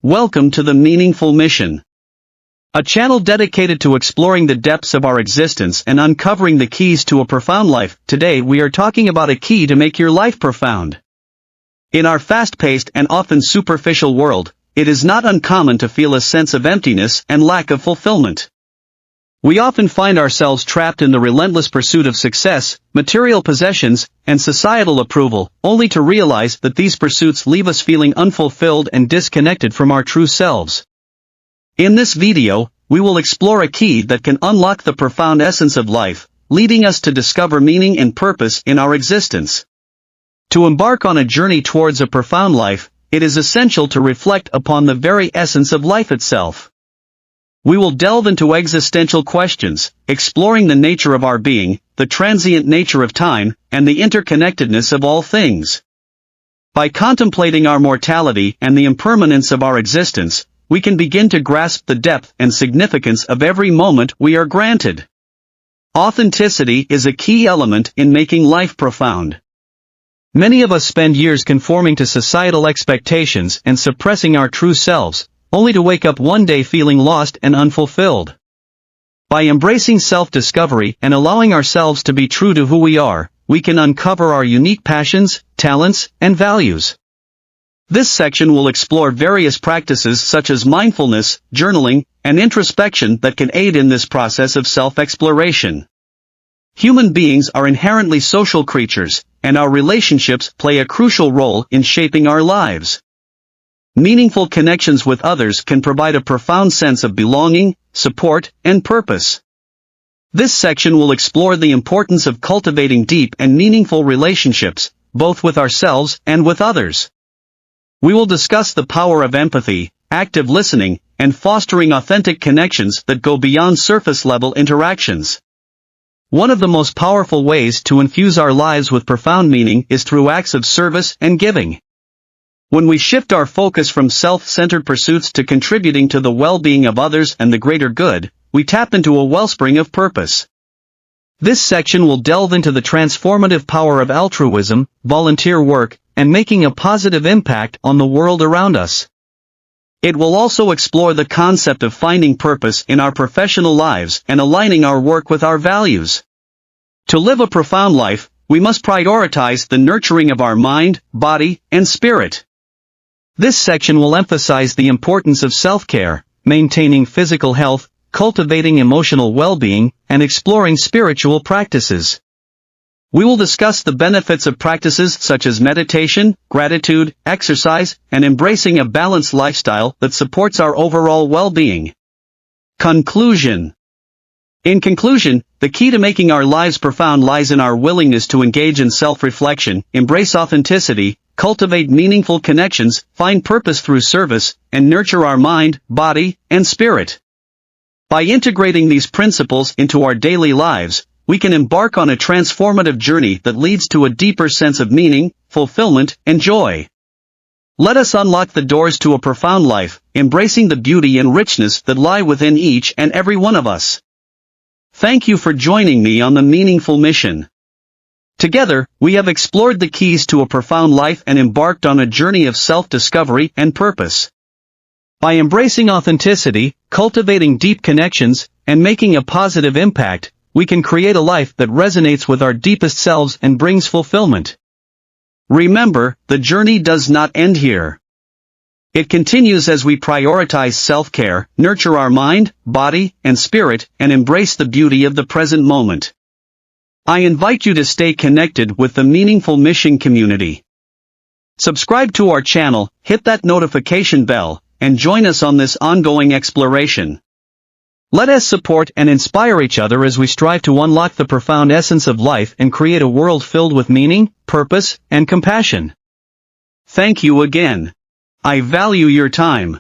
Welcome to the Meaningful Mission, a channel dedicated to exploring the depths of our existence and uncovering the keys to a profound life. Today we are talking about a key to make your life profound. In our fast-paced and often superficial world, it is not uncommon to feel a sense of emptiness and lack of fulfillment. We often find ourselves trapped in the relentless pursuit of success, material possessions, and societal approval, only to realize that these pursuits leave us feeling unfulfilled and disconnected from our true selves. In this video, we will explore a key that can unlock the profound essence of life, leading us to discover meaning and purpose in our existence. To embark on a journey towards a profound life, it is essential to reflect upon the very essence of life itself. We will delve into existential questions, exploring the nature of our being, the transient nature of time, and the interconnectedness of all things. By contemplating our mortality and the impermanence of our existence, we can begin to grasp the depth and significance of every moment we are granted. Authenticity is a key element in making life profound. Many of us spend years conforming to societal expectations and suppressing our true selves, only to wake up one day feeling lost and unfulfilled. By embracing self-discovery and allowing ourselves to be true to who we are, we can uncover our unique passions, talents, and values. This section will explore various practices such as mindfulness, journaling, and introspection that can aid in this process of self-exploration. Human beings are inherently social creatures, and our relationships play a crucial role in shaping our lives. Meaningful connections with others can provide a profound sense of belonging, support, and purpose. This section will explore the importance of cultivating deep and meaningful relationships, both with ourselves and with others. We will discuss the power of empathy, active listening, and fostering authentic connections that go beyond surface-level interactions. One of the most powerful ways to infuse our lives with profound meaning is through acts of service and giving. When we shift our focus from self-centered pursuits to contributing to the well-being of others and the greater good, we tap into a wellspring of purpose. This section will delve into the transformative power of altruism, volunteer work, and making a positive impact on the world around us. It will also explore the concept of finding purpose in our professional lives and aligning our work with our values. To live a profound life, we must prioritize the nurturing of our mind, body, and spirit. This section will emphasize the importance of self-care, maintaining physical health, cultivating emotional well-being, and exploring spiritual practices. We will discuss the benefits of practices such as meditation, gratitude, exercise, and embracing a balanced lifestyle that supports our overall well-being. Conclusion. In conclusion, the key to making our lives profound lies in our willingness to engage in self-reflection, embrace authenticity, cultivate meaningful connections, find purpose through service, and nurture our mind, body, and spirit. By integrating these principles into our daily lives, we can embark on a transformative journey that leads to a deeper sense of meaning, fulfillment, and joy. Let us unlock the doors to a profound life, embracing the beauty and richness that lie within each and every one of us. Thank you for joining me on the Meaningful Mission. Together, we have explored the keys to a profound life and embarked on a journey of self-discovery and purpose. By embracing authenticity, cultivating deep connections, and making a positive impact, we can create a life that resonates with our deepest selves and brings fulfillment. Remember, the journey does not end here. It continues as we prioritize self-care, nurture our mind, body, and spirit, and embrace the beauty of the present moment. I invite you to stay connected with the Meaningful Mission community. Subscribe to our channel, hit that notification bell, and join us on this ongoing exploration. Let us support and inspire each other as we strive to unlock the profound essence of life and create a world filled with meaning, purpose, and compassion. Thank you again. I value your time.